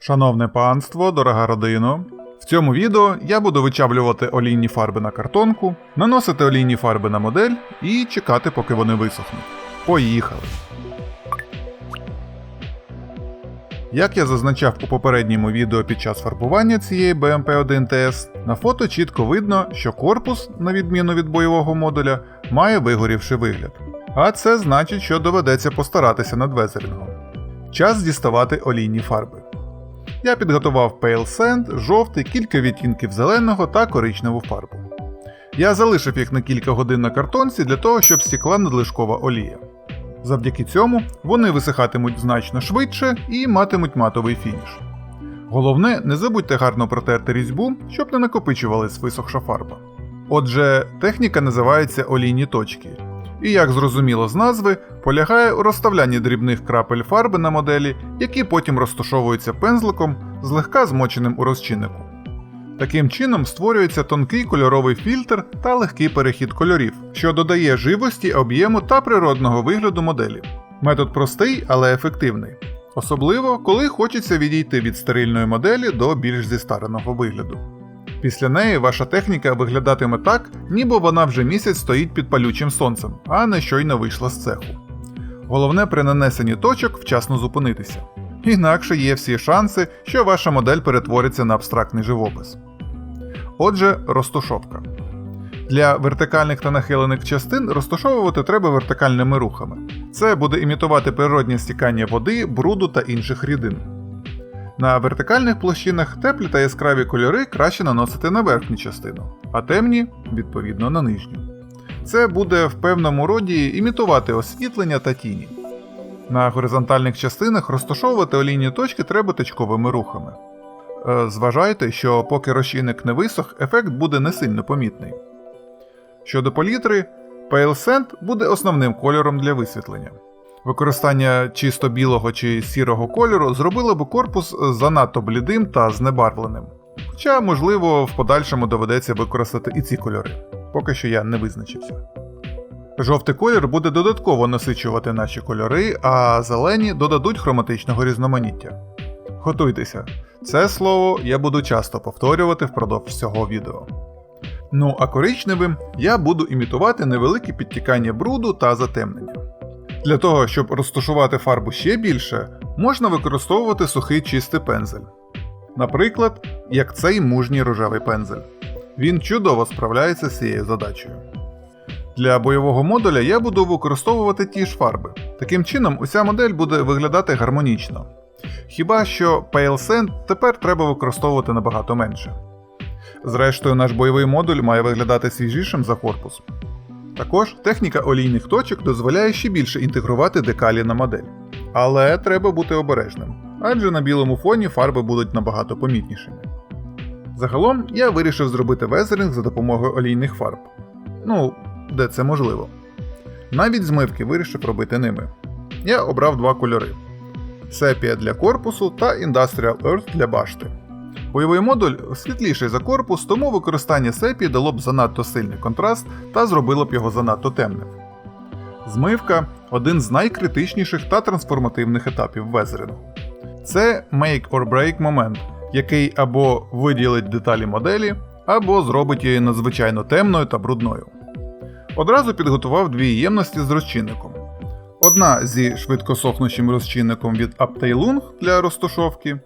Шановне панство, дорога родино! В цьому відео я буду вичавлювати олійні фарби на картонку, наносити олійні фарби на модель і чекати, поки вони висохнуть. Поїхали! Як я зазначав у попередньому відео під час фарбування цієї BMP-1TS, на фото чітко видно, що корпус, на відміну від бойового модуля, має вигорівший вигляд. А це значить, що доведеться постаратися над везерінгом. Час діставати олійні фарби. Я підготував Pale Sand, жовтий, кілька відтінків зеленого та коричневу фарбу. Я залишив їх на кілька годин на картонці для того, щоб стікла надлишкова олія. Завдяки цьому вони висихатимуть значно швидше і матимуть матовий фініш. Головне, не забудьте гарно протерти різьбу, щоб не накопичувалась висохша фарба. Отже, техніка називається олійні точки. І, як зрозуміло з назви, полягає у розставлянні дрібних крапель фарби на моделі, які потім розташовуються пензликом, злегка змоченим у розчиннику. Таким чином створюється тонкий кольоровий фільтр та легкий перехід кольорів, що додає живості, об'єму та природного вигляду моделі. Метод простий, але ефективний. Особливо, коли хочеться відійти від стерильної моделі до більш зістареного вигляду. Після неї ваша техніка виглядатиме так, ніби вона вже місяць стоїть під палючим сонцем, а не щойно вийшла з цеху. Головне при нанесенні точок вчасно зупинитися. Інакше є всі шанси, що ваша модель перетвориться на абстрактний живопис. Отже, розтушовка. Для вертикальних та нахилених частин розташовувати треба вертикальними рухами. Це буде імітувати природнє стікання води, бруду та інших рідин. На вертикальних площинах теплі та яскраві кольори краще наносити на верхню частину, а темні, відповідно, на нижню. Це буде в певному роді імітувати освітлення та тіні. На горизонтальних частинах розташовувати олійні точки треба точковими рухами. Зважайте, що поки розчинник не висох, ефект буде не сильно помітний. Щодо палітри, Pale Sand буде основним кольором для висвітлення. Використання чисто білого чи сірого кольору зробило б корпус занадто блідим та знебарвленим. Хоча, можливо, в подальшому доведеться використати і ці кольори. Поки що я не визначився. Жовтий колір буде додатково насичувати наші кольори, а зелені додадуть хроматичного різноманіття. Готуйтеся, це слово я буду часто повторювати впродовж всього відео. Ну а коричневим я буду імітувати невеликі підтікання бруду та затемнення. Для того, щоб розташувати фарбу ще більше, можна використовувати сухий чистий пензель. Наприклад, як цей мужній рожевий пензель. Він чудово справляється з цією задачею. Для бойового модуля я буду використовувати ті ж фарби. Таким чином, уся модель буде виглядати гармонічно. Хіба що Pale Sand тепер треба використовувати набагато менше. Зрештою, наш бойовий модуль має виглядати свіжішим за корпус. Також техніка олійних точок дозволяє ще більше інтегрувати декалі на модель. Але треба бути обережним, адже на білому фоні фарби будуть набагато помітнішими. Загалом я вирішив зробити везерінг за допомогою олійних фарб. Ну, де це можливо. Навіть змивки вирішив робити ними. Я обрав два кольори. Сепія для корпусу та Industrial Earth для башти. Бойовий модуль світліший за корпус, тому використання сепії дало б занадто сильний контраст та зробило б його занадто темним. Змивка – один з найкритичніших та трансформативних етапів везерінгу. Це make or break момент, який або виділить деталі моделі, або зробить її надзвичайно темною та брудною. Одразу підготував дві ємності з розчинником. Одна зі швидкосохнучим розчинником від Apteilung для розтушовки,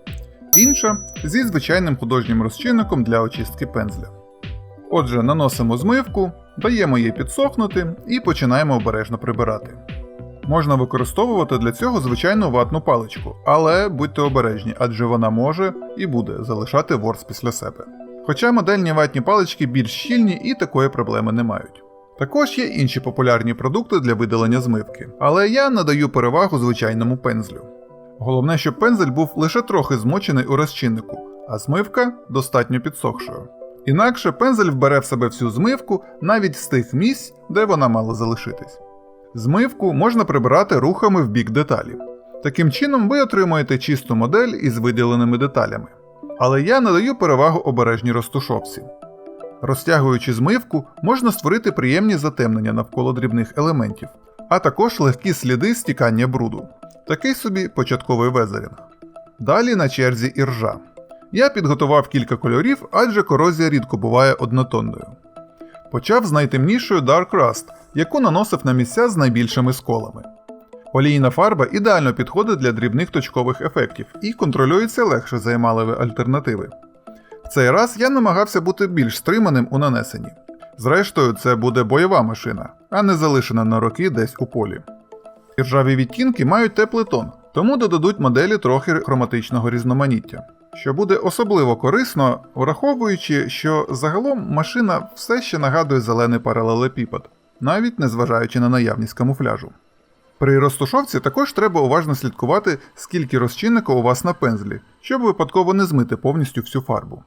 інша зі звичайним художнім розчинником для очистки пензля. Отже, наносимо змивку, даємо їй підсохнути і починаємо обережно прибирати. Можна використовувати для цього звичайну ватну паличку, але будьте обережні, адже вона може і буде залишати ворс після себе. Хоча модельні ватні палички більш щільні і такої проблеми не мають. Також є інші популярні продукти для видалення змивки, але я надаю перевагу звичайному пензлю. Головне, щоб пензель був лише трохи змочений у розчиннику, а змивка достатньо підсохшою. Інакше пензель вбере в себе всю змивку навіть з тих місць, де вона мала залишитись. Змивку можна прибирати рухами в бік деталі. Таким чином ви отримуєте чисту модель із виділеними деталями. Але я надаю перевагу обережній розтушовці. Розтягуючи змивку, можна створити приємні затемнення навколо дрібних елементів, а також легкі сліди стікання бруду. Такий собі початковий везерінг. Далі на черзі іржа. Я підготував кілька кольорів, адже корозія рідко буває однотонною. Почав з найтемнішою Dark Rust, яку наносив на місця з найбільшими сколами. Олійна фарба ідеально підходить для дрібних точкових ефектів і контролюється легше за емалеві альтернативи. В цей раз я намагався бути більш стриманим у нанесенні. Зрештою, це буде бойова машина, а не залишена на роки десь у полі. Іржаві відтінки мають теплий тон, тому додадуть моделі трохи хроматичного різноманіття, що буде особливо корисно, враховуючи, що загалом машина все ще нагадує зелений паралелепіпед, навіть незважаючи на наявність камуфляжу. При розтушовці також треба уважно слідкувати, скільки розчинника у вас на пензлі, щоб випадково не змити повністю всю фарбу.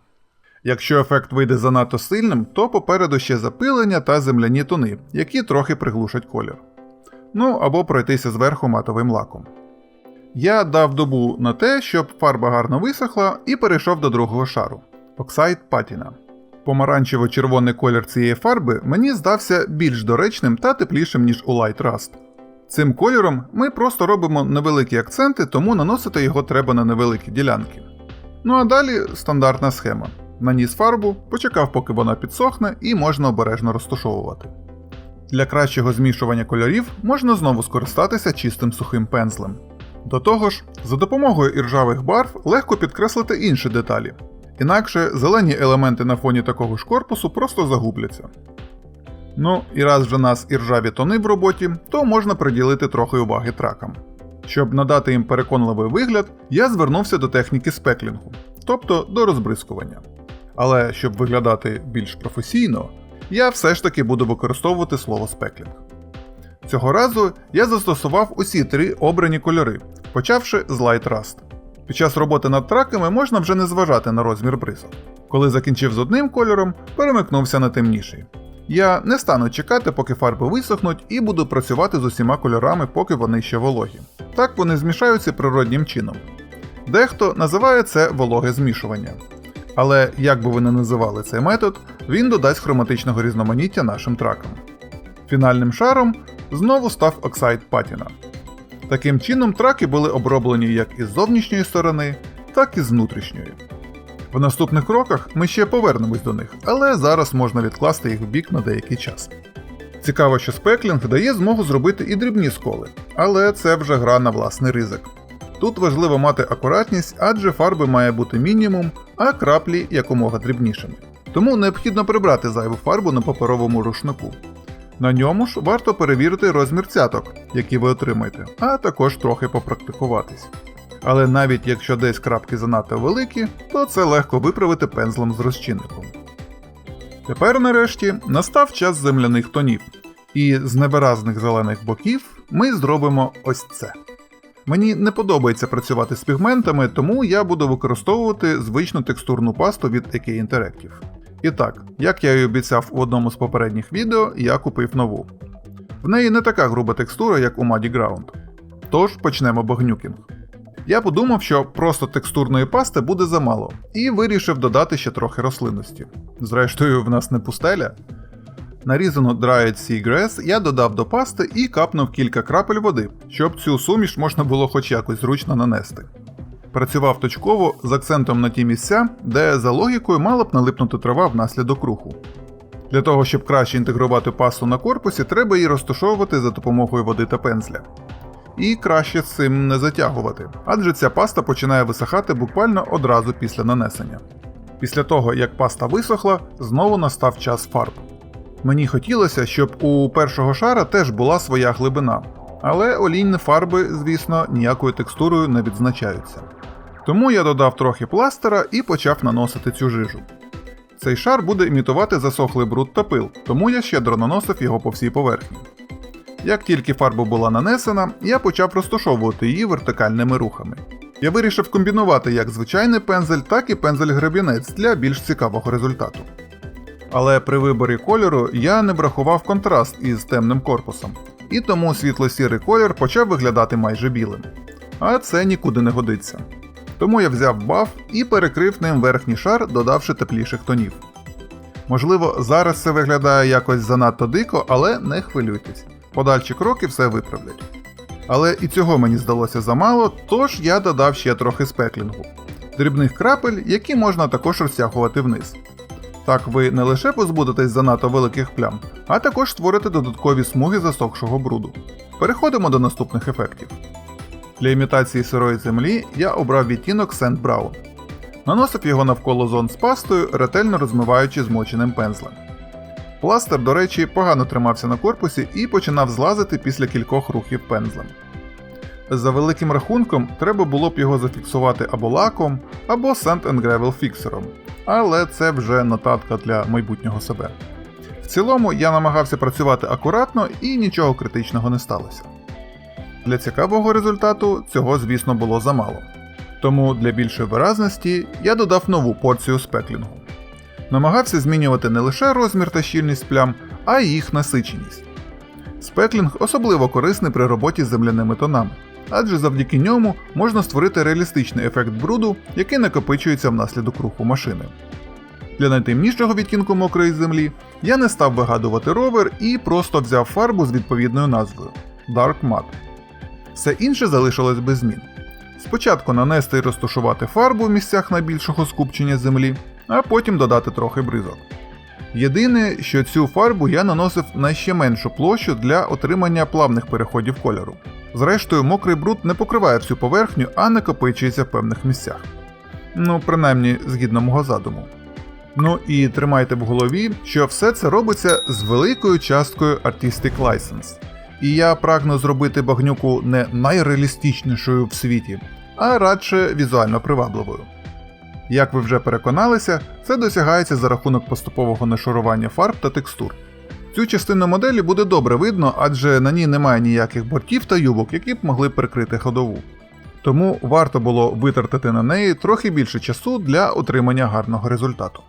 Якщо ефект вийде занадто сильним, то попереду ще запилення та земляні тони, які трохи приглушать колір. Ну або пройтися зверху матовим лаком. Я дав добу на те, щоб фарба гарно висохла, і перейшов до другого шару – Oxide Patina. Помаранчево-червоний колір цієї фарби мені здався більш доречним та теплішим, ніж у Light Rust. Цим кольором ми просто робимо невеликі акценти, тому наносити його треба на невеликі ділянки. Ну а далі стандартна схема. Наніс фарбу, почекав поки вона підсохне і можна обережно розтушовувати. Для кращого змішування кольорів можна знову скористатися чистим сухим пензлем. До того ж, за допомогою іржавих барв легко підкреслити інші деталі. Інакше зелені елементи на фоні такого ж корпусу просто загубляться. Ну, і раз вже нас іржаві тони в роботі, то можна приділити трохи уваги тракам. Щоб надати їм переконливий вигляд, я звернувся до техніки спеклінгу, тобто до розбризкування. Але щоб виглядати більш професійно, я все ж таки буду використовувати слово спеклінг. Цього разу я застосував усі три обрані кольори, почавши з Light Rust. Під час роботи над траками можна вже не зважати на розмір бризок. Коли закінчив з одним кольором, перемикнувся на темніший. Я не стану чекати, поки фарби висохнуть, і буду працювати з усіма кольорами, поки вони ще вологі. Так вони змішаються природнім чином. Дехто називає це вологе змішування. Але як би ви не називали цей метод, він додасть хроматичного різноманіття нашим тракам. Фінальним шаром знову став Oxide Patina. Таким чином траки були оброблені як із зовнішньої сторони, так і з внутрішньої. В наступних кроках ми ще повернемось до них, але зараз можна відкласти їх в бік на деякий час. Цікаво, що спеклінг дає змогу зробити і дрібні сколи, але це вже гра на власний ризик. Тут важливо мати акуратність, адже фарби має бути мінімум, а краплі якомога дрібнішими. Тому необхідно прибрати зайву фарбу на паперовому рушнику. На ньому ж варто перевірити розмір цяток, які ви отримаєте, а також трохи попрактикуватись. Але навіть якщо десь крапки занадто великі, то це легко виправити пензлем з розчинником. Тепер нарешті настав час земляних тонів, і з невиразних зелених боків ми зробимо ось це. Мені не подобається працювати з пігментами, тому я буду використовувати звичну текстурну пасту від AK Interactive. І так, як я і обіцяв у одному з попередніх відео, я купив нову. В неї не така груба текстура, як у Muddy Ground. Тож почнемо багнюкінг. Я подумав, що просто текстурної пасти буде замало, і вирішив додати ще трохи рослинності. Зрештою, в нас не пустеля. Нарізану Dried Seagrass я додав до пасти і капнув кілька крапель води, щоб цю суміш можна було хоч якось зручно нанести. Працював точково з акцентом на ті місця, де за логікою мала б налипнути трава внаслідок руху. Для того, щоб краще інтегрувати пасту на корпусі, треба її розташовувати за допомогою води та пензля. І краще з цим не затягувати, адже ця паста починає висихати буквально одразу після нанесення. Після того, як паста висохла, знову настав час фарб. Мені хотілося, щоб у першого шара теж була своя глибина, але олійні фарби, звісно, ніякою текстурою не відзначаються. Тому я додав трохи пластира і почав наносити цю жижу. Цей шар буде імітувати засохлий бруд та пил, тому я щедро наносив його по всій поверхні. Як тільки фарба була нанесена, я почав розташовувати її вертикальними рухами. Я вирішив комбінувати як звичайний пензель, так і пензель-гребінець для більш цікавого результату. Але при виборі кольору я не врахував контраст із темним корпусом, і тому світло-сірий колір почав виглядати майже білим. А це нікуди не годиться. Тому я взяв баф і перекрив ним верхній шар, додавши тепліших тонів. Можливо, зараз це виглядає якось занадто дико, але не хвилюйтесь. Подальші кроки все виправлять. Але і цього мені здалося замало, тож я додав ще трохи спеклінгу. Дрібних крапель, які можна також розтягувати вниз. Так ви не лише позбудетесь занадто великих плям, а також створите додаткові смуги засохшого бруду. Переходимо до наступних ефектів. Для імітації сирої землі я обрав відтінок Sand Brown. Наносив його навколо зон з пастою, ретельно розмиваючи змоченим пензлем. Пластир, до речі, погано тримався на корпусі і починав злазити після кількох рухів пензлем. За великим рахунком, треба було б його зафіксувати або лаком, або Sand and Gravel фіксером, але це вже нотатка для майбутнього себе. В цілому я намагався працювати акуратно і нічого критичного не сталося. Для цікавого результату цього, звісно, було замало. Тому для більшої виразності я додав нову порцію спеклінгу. Намагався змінювати не лише розмір та щільність плям, а й їх насиченість. Спеклінг особливо корисний при роботі з земляними тонами, адже завдяки ньому можна створити реалістичний ефект бруду, який накопичується внаслідок руху машини. Для найтемнішого відтінку мокрої землі я не став вигадувати ровер і просто взяв фарбу з відповідною назвою – Dark Mud. Все інше залишилось без змін. Спочатку нанести і розташувати фарбу в місцях найбільшого скупчення землі, а потім додати трохи бризок. Єдине, що цю фарбу я наносив на ще меншу площу для отримання плавних переходів кольору. Зрештою, мокрий бруд не покриває всю поверхню, а накопичується в певних місцях. Ну, принаймні, згідно мого задуму. Ну і тримайте в голові, що все це робиться з великою часткою Artistic License. І я прагну зробити багнюку не найреалістичнішою в світі, а радше візуально привабливою. Як ви вже переконалися, це досягається за рахунок поступового нашарування фарб та текстур. Цю частину моделі буде добре видно, адже на ній немає ніяких бортів та юбок, які б могли прикрити ходову. Тому варто було витратити на неї трохи більше часу для отримання гарного результату.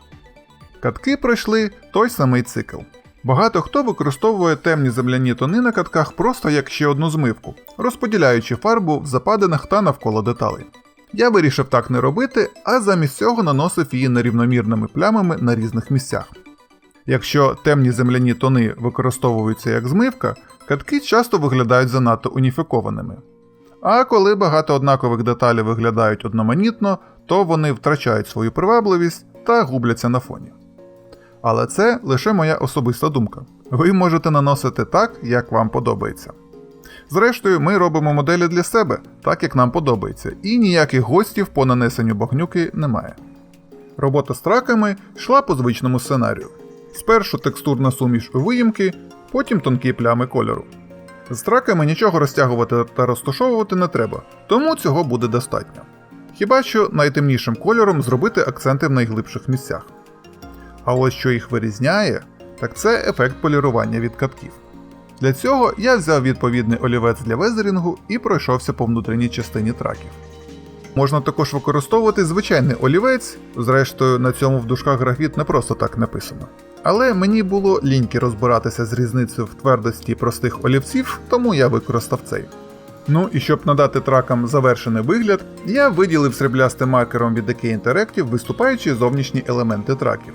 Катки пройшли той самий цикл. Багато хто використовує темні земляні тони на катках просто як ще одну змивку, розподіляючи фарбу в западинах та навколо деталей. Я вирішив так не робити, а замість цього наносив її нерівномірними плямами на різних місцях. Якщо темні земляні тони використовуються як змивка, катки часто виглядають занадто уніфікованими. А коли багато однакових деталей виглядають одноманітно, то вони втрачають свою привабливість та губляться на фоні. Але це лише моя особиста думка. Ви можете наносити так, як вам подобається. Зрештою, ми робимо моделі для себе, так як нам подобається, і ніяких гостів по нанесенню багнюки немає. Робота з траками йшла по звичному сценарію. Спершу текстурна суміш у виїмки, потім тонкі плями кольору. З траками нічого розтягувати та розташовувати не треба, тому цього буде достатньо. Хіба що найтемнішим кольором зробити акценти в найглибших місцях. А ось що їх вирізняє, так це ефект полірування від катків. Для цього я взяв відповідний олівець для везерінгу і пройшовся по внутрішній частині траків. Можна також використовувати звичайний олівець, зрештою на цьому в дужках графіт не просто так написано. Але мені було ліньки розбиратися з різницею в твердості простих олівців, тому я використав цей. Ну і щоб надати тракам завершений вигляд, я виділив сріблястим маркером від DK Interactive виступаючі зовнішні елементи траків.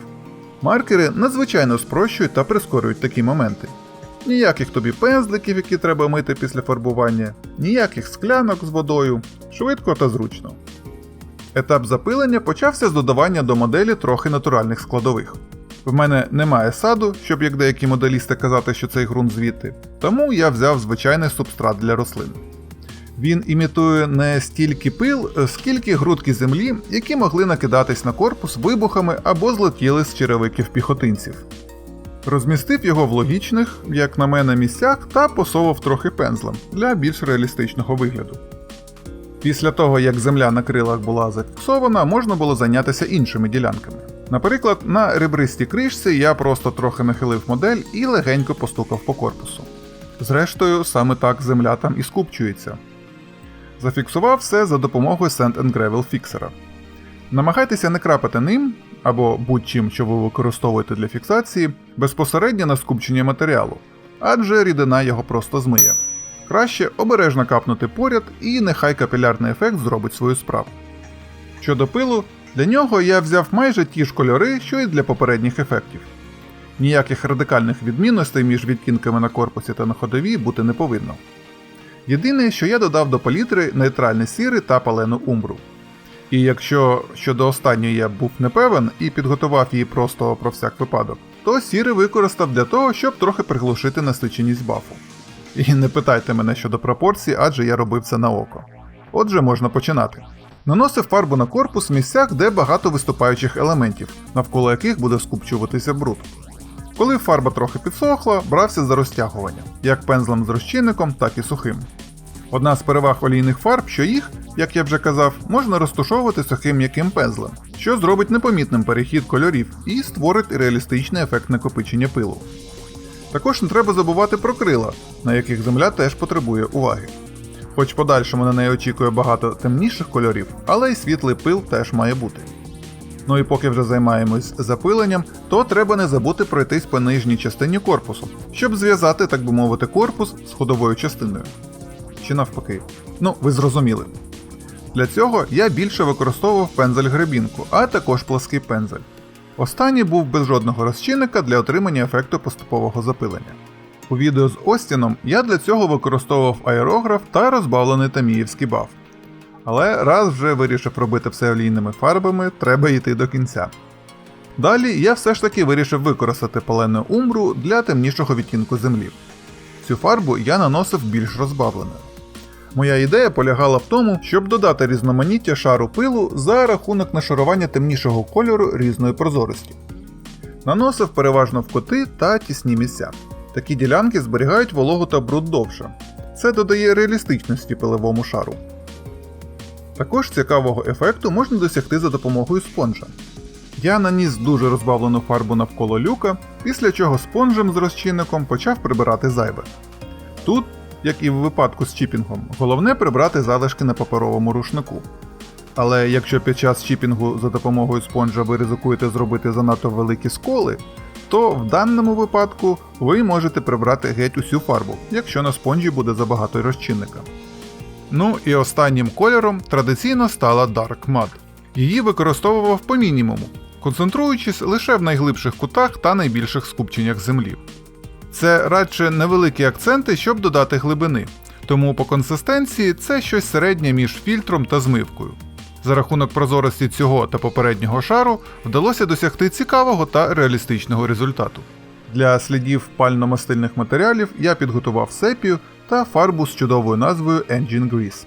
Маркери надзвичайно спрощують та прискорюють такі моменти. Ніяких тобі пензликів, які треба мити після фарбування, ніяких склянок з водою, швидко та зручно. Етап запилення почався з додавання до моделі трохи натуральних складових. В мене немає саду, щоб як деякі моделісти казати, що цей ґрунт звідти, тому я взяв звичайний субстрат для рослин. Він імітує не стільки пил, скільки грудки землі, які могли накидатись на корпус вибухами або злетіли з черевиків піхотинців. Розмістив його в логічних, як на мене, місцях та посовав трохи пензлем для більш реалістичного вигляду. Після того, як земля на крилах була зафіксована, можна було зайнятися іншими ділянками. Наприклад, на ребристій кришці я просто трохи нахилив модель і легенько постукав по корпусу. Зрештою, саме так земля там і скупчується. Зафіксував все за допомогою Sand and Gravel фіксера. Намагайтеся не крапати ним, або будь-чим, що ви використовуєте для фіксації, безпосередньо на скупчення матеріалу, адже рідина його просто змиє. Краще обережно капнути поряд і нехай капілярний ефект зробить свою справу. Щодо пилу, для нього я взяв майже ті ж кольори, що і для попередніх ефектів. Ніяких радикальних відмінностей між відтінками на корпусі та на ходовій бути не повинно. Єдине, що я додав до палітри нейтральний сірий та палену умбру. І якщо щодо останньої я був не певен і підготував її просто про всяк випадок, то сірий використав для того, щоб трохи приглушити насиченість бафу. І не питайте мене щодо пропорцій, адже я робив це на око. Отже, можна починати. Наносив фарбу на корпус в місцях, де багато виступаючих елементів, навколо яких буде скупчуватися бруд. Коли фарба трохи підсохла, брався за розтягування, як пензлем з розчинником, так і сухим. Одна з переваг олійних фарб, що їх, як я вже казав, можна розтушовувати сухим м'яким пензлем, що зробить непомітним перехід кольорів і створить реалістичний ефект накопичення пилу. Також не треба забувати про крила, на яких земля теж потребує уваги. Хоч в подальшому на неї очікує багато темніших кольорів, але й світлий пил теж має бути. Ну і поки вже займаємось запиленням, то треба не забути пройтись по нижній частині корпусу, щоб зв'язати, так би мовити, корпус з ходовою частиною. Чи навпаки. Ну, ви зрозуміли. Для цього я більше використовував пензель-гребінку, а також плаский пензель. Останній був без жодного розчинника для отримання ефекту поступового запилення. У відео з Остіном я для цього використовував аерограф та розбавлений таміївський баф. Але раз вже вирішив робити все олійними фарбами, треба йти до кінця. Далі я все ж таки вирішив використати палену умбру для темнішого відтінку землі. Цю фарбу я наносив більш розбавленою. Моя ідея полягала в тому, щоб додати різноманіття шару пилу за рахунок нашарування темнішого кольору різної прозорості. Наносив переважно в кути та тісні місця. Такі ділянки зберігають вологу та бруд довше. Це додає реалістичності пиловому шару. Також цікавого ефекту можна досягти за допомогою спонжа. Я наніс дуже розбавлену фарбу навколо люка, після чого спонжем з розчинником почав прибирати зайве. Тут, як і в випадку з чіпінгом, головне прибрати залишки на паперовому рушнику. Але якщо під час чіпінгу за допомогою спонжа ви ризикуєте зробити занадто великі сколи, то в даному випадку ви можете прибрати геть усю фарбу, якщо на спонжі буде забагато розчинника. Ну і останнім кольором традиційно стала Dark Mud. Її використовував по мінімуму, концентруючись лише в найглибших кутах та найбільших скупченнях землі. Це радше невеликі акценти, щоб додати глибини, тому по консистенції це щось середнє між фільтром та змивкою. За рахунок прозорості цього та попереднього шару вдалося досягти цікавого та реалістичного результату. Для слідів пально-мастильних матеріалів я підготував сепію та фарбу з чудовою назвою Engine Grease.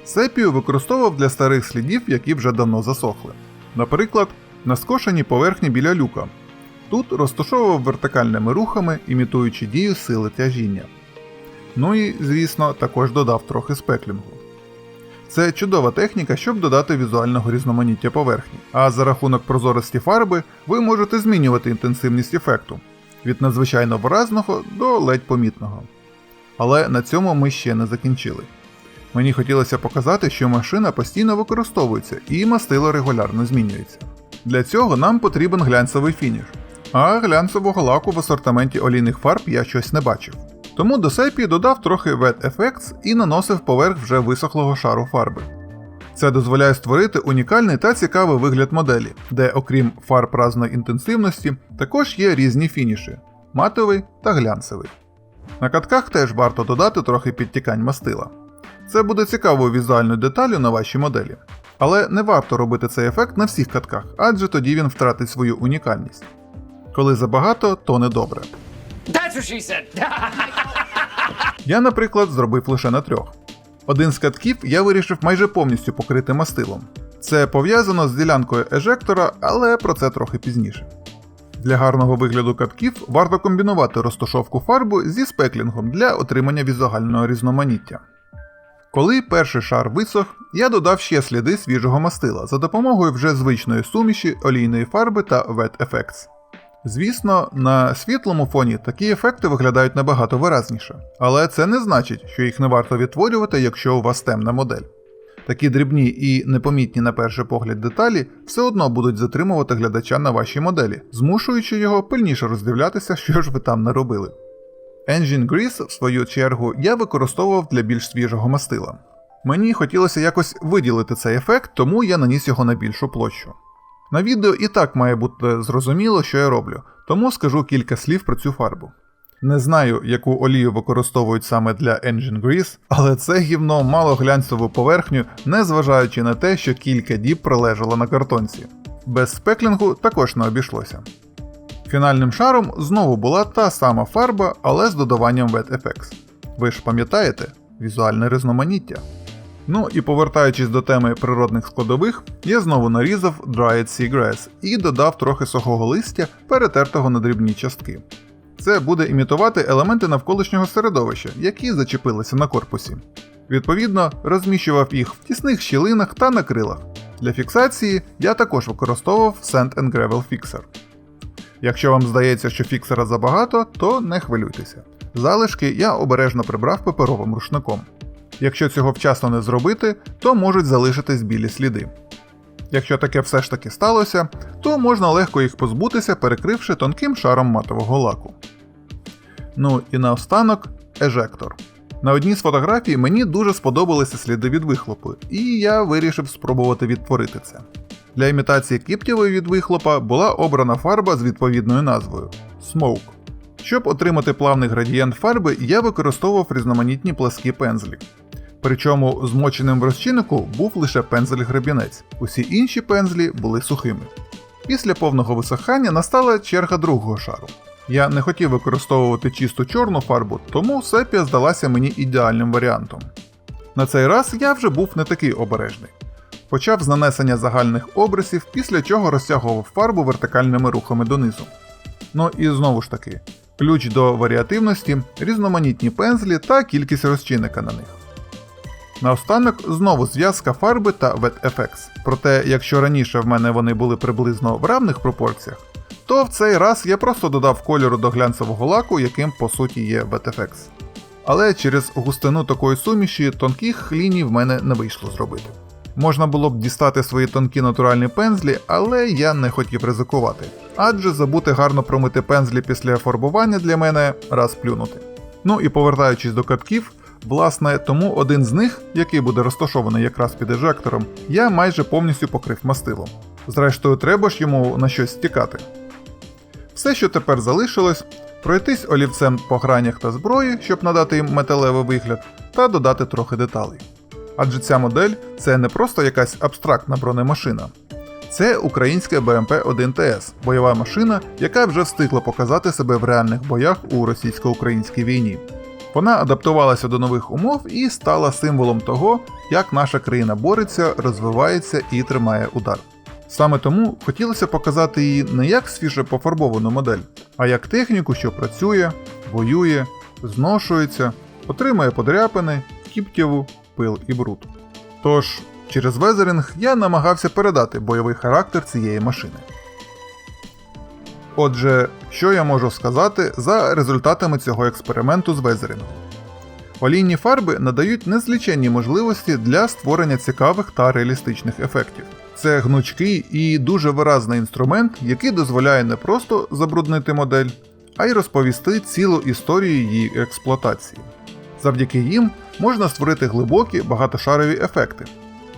Сепію використовував для старих слідів, які вже давно засохли. Наприклад, на скошеній поверхні біля люка. Тут розташовував вертикальними рухами, імітуючи дію сили тяжіння. Ну і, звісно, також додав трохи спеклінгу. Це чудова техніка, щоб додати візуального різноманіття поверхні, а за рахунок прозорості фарби ви можете змінювати інтенсивність ефекту від надзвичайно виразного до ледь помітного. Але на цьому ми ще не закінчили. Мені хотілося показати, що машина постійно використовується і мастило регулярно змінюється. Для цього нам потрібен глянцевий фініш, а глянцевого лаку в асортименті олійних фарб я щось не бачив. Тому до сепії додав трохи Wet Effects і наносив поверх вже висохлого шару фарби. Це дозволяє створити унікальний та цікавий вигляд моделі, де окрім фарб разної інтенсивності, також є різні фініші – матовий та глянцевий. На катках теж варто додати трохи підтікань мастила. Це буде цікавою візуальною деталлю на вашій моделі. Але не варто робити цей ефект на всіх катках, адже тоді він втратить свою унікальність. Коли забагато, то недобре. That's what she said. Я, наприклад, зробив лише на 3. Один з катків я вирішив майже повністю покрити мастилом. Це пов'язано з ділянкою ежектора, але про це трохи пізніше. Для гарного вигляду катків варто комбінувати розташовку фарби зі спеклінгом для отримання візуального різноманіття. Коли перший шар висох, я додав ще сліди свіжого мастила за допомогою вже звичної суміші олійної фарби та Wet Effects. Звісно, на світлому фоні такі ефекти виглядають набагато виразніше, але це не значить, що їх не варто відтворювати, якщо у вас темна модель. Такі дрібні і непомітні на перший погляд деталі все одно будуть затримувати глядача на вашій моделі, змушуючи його пильніше роздивлятися, що ж ви там наробили. Engine Grease, в свою чергу, я використовував для більш свіжого мастила. Мені хотілося якось виділити цей ефект, тому я наніс його на більшу площу. На відео і так має бути зрозуміло, що я роблю, тому скажу кілька слів про цю фарбу. Не знаю, яку олію використовують саме для Engine Grease, але це гівно мало глянцеву поверхню, незважаючи на те, що кілька діб пролежало на картонці. Без спеклінгу також не обійшлося. Фінальним шаром знову була та сама фарба, але з додаванням WetFX. Ви ж пам'ятаєте? Візуальне різноманіття. Ну і повертаючись до теми природних складових, я знову нарізав Dried Seagrass і додав трохи сухого листя, перетертого на дрібні частки. Це буде імітувати елементи навколишнього середовища, які зачепилися на корпусі. Відповідно, розміщував їх в тісних щілинах та на крилах. Для фіксації я також використовував Sand and Gravel Fixer. Якщо вам здається, що фіксера забагато, то не хвилюйтеся. Залишки я обережно прибрав паперовим рушником. Якщо цього вчасно не зробити, то можуть залишитись білі сліди. Якщо таке все ж таки сталося, то можна легко їх позбутися, перекривши тонким шаром матового лаку. Ну і наостанок ежектор. На одній з фотографій мені дуже сподобалися сліди від вихлопу, і я вирішив спробувати відтворити це. Для імітації кіптєвої від вихлопа була обрана фарба з відповідною назвою – Smoke. Щоб отримати плавний градієнт фарби, я використовував різноманітні пласкі пензлі. Причому змоченим в розчиннику був лише пензель-гребінець, усі інші пензлі були сухими. Після повного висохання настала черга другого шару. Я не хотів використовувати чисту чорну фарбу, тому сепія здалася мені ідеальним варіантом. На цей раз я вже був не такий обережний. Почав з нанесення загальних обрисів, після чого розтягував фарбу вертикальними рухами донизу. Ну і знову ж таки, ключ до варіативності, різноманітні пензлі та кількість розчинника на них. Наостанок знову зв'язка фарби та WetFX. Проте, якщо раніше в мене вони були приблизно в равних пропорціях, то в цей раз я просто додав кольору до глянцевого лаку, яким по суті є WetFX. Але через густину такої суміші тонких ліній в мене не вийшло зробити. Можна було б дістати свої тонкі натуральні пензлі, але я не хотів ризикувати. Адже забути гарно промити пензлі після фарбування для мене раз плюнути. Ну і повертаючись до катків, власне, тому один з них, який буде розташований якраз під ежектором, я майже повністю покрив мастилом. Зрештою, треба ж йому на щось стікати. Все, що тепер залишилось, пройтись олівцем по гранях та зброї, щоб надати їм металевий вигляд, та додати трохи деталей. Адже ця модель – це не просто якась абстрактна бронемашина. Це українська БМП-1ТС, бойова машина, яка вже встигла показати себе в реальних боях у російсько-українській війні. Вона адаптувалася до нових умов і стала символом того, як наша країна бореться, розвивається і тримає удар. Саме тому хотілося показати її не як свіже пофарбовану модель, а як техніку, що працює, воює, зношується, отримує подряпини, кіптєву, пил і бруд. Тож, через везерінг я намагався передати бойовий характер цієї машини. Отже, що я можу сказати за результатами цього експерименту з везерінгом? Олійні фарби надають незліченні можливості для створення цікавих та реалістичних ефектів. Це гнучкий і дуже виразний інструмент, який дозволяє не просто забруднити модель, а й розповісти цілу історію її експлуатації. Завдяки їм можна створити глибокі багатошарові ефекти.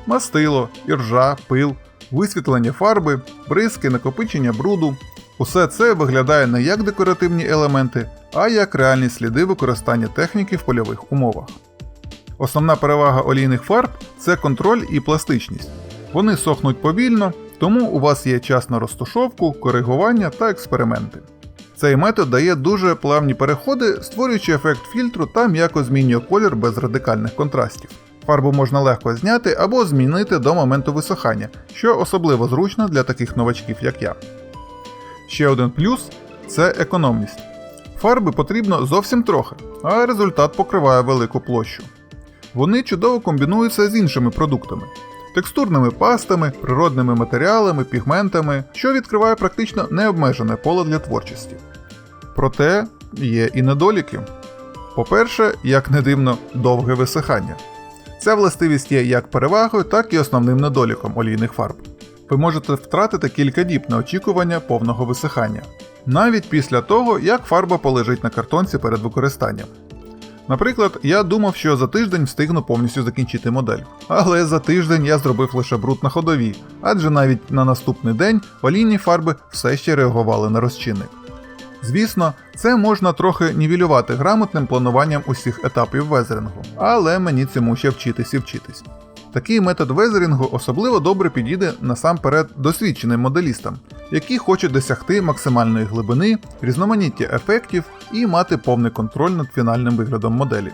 Мастило, іржа, пил, висвітлення фарби, бризки, накопичення бруду. Усе це виглядає не як декоративні елементи, а як реальні сліди використання техніки в польових умовах. Основна перевага олійних фарб – це контроль і пластичність. Вони сохнуть повільно, тому у вас є час на розташовку, коригування та експерименти. Цей метод дає дуже плавні переходи, створюючи ефект фільтру та м'яко змінює колір без радикальних контрастів. Фарбу можна легко зняти або змінити до моменту висохання, що особливо зручно для таких новачків, як я. Ще один плюс – це економність. Фарби потрібно зовсім трохи, а результат покриває велику площу. Вони чудово комбінуються з іншими продуктами – текстурними пастами, природними матеріалами, пігментами, що відкриває практично необмежене поле для творчості. Проте є і недоліки. По-перше, як не дивно, довге висихання. Ця властивість є як перевагою, так і основним недоліком олійних фарб. Ви можете втратити кілька діб на очікування повного висихання, навіть після того, як фарба полежить на картонці перед використанням. Наприклад, я думав, що за тиждень встигну повністю закінчити модель. Але за тиждень я зробив лише бруд на ходовій, адже навіть на наступний день олійні фарби все ще реагували на розчинник. Звісно, це можна трохи нівелювати грамотним плануванням усіх етапів везерінгу, але мені цьому ще вчитись і вчитись. Такий метод везерінгу особливо добре підійде насамперед досвідченим моделістам, які хочуть досягти максимальної глибини, різноманіття ефектів і мати повний контроль над фінальним виглядом моделі.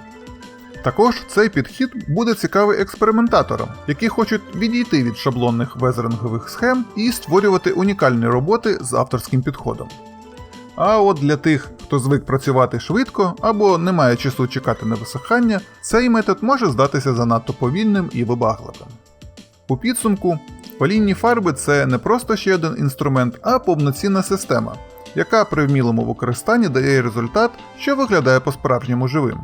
Також цей підхід буде цікавий експериментаторам, які хочуть відійти від шаблонних везерингових схем і створювати унікальні роботи з авторським підходом. А от для тих, хто звик працювати швидко або не має часу чекати на висихання, цей метод може здатися занадто повільним і вибагливим. У підсумку, олійні фарби – це не просто ще один інструмент, а повноцінна система, яка при вмілому використанні дає результат, що виглядає по-справжньому живим.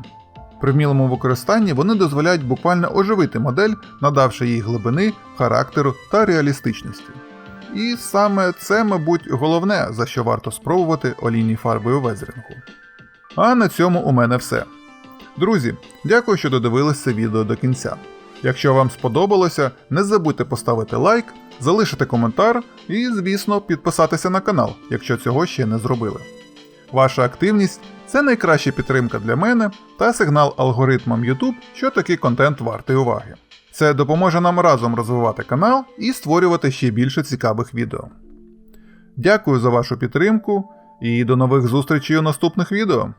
При вмілому використанні вони дозволяють буквально оживити модель, надавши їй глибини, характеру та реалістичності. І саме це, мабуть, головне, за що варто спробувати олійні фарби у везерінгу. А на цьому у мене все. Друзі, дякую, що додивились це відео до кінця. Якщо вам сподобалося, не забудьте поставити лайк, залишити коментар і, звісно, підписатися на канал, якщо цього ще не зробили. Ваша активність – це найкраща підтримка для мене та сигнал алгоритмам YouTube, що такий контент вартий уваги. Це допоможе нам разом розвивати канал і створювати ще більше цікавих відео. Дякую за вашу підтримку і до нових зустрічей у наступних відео!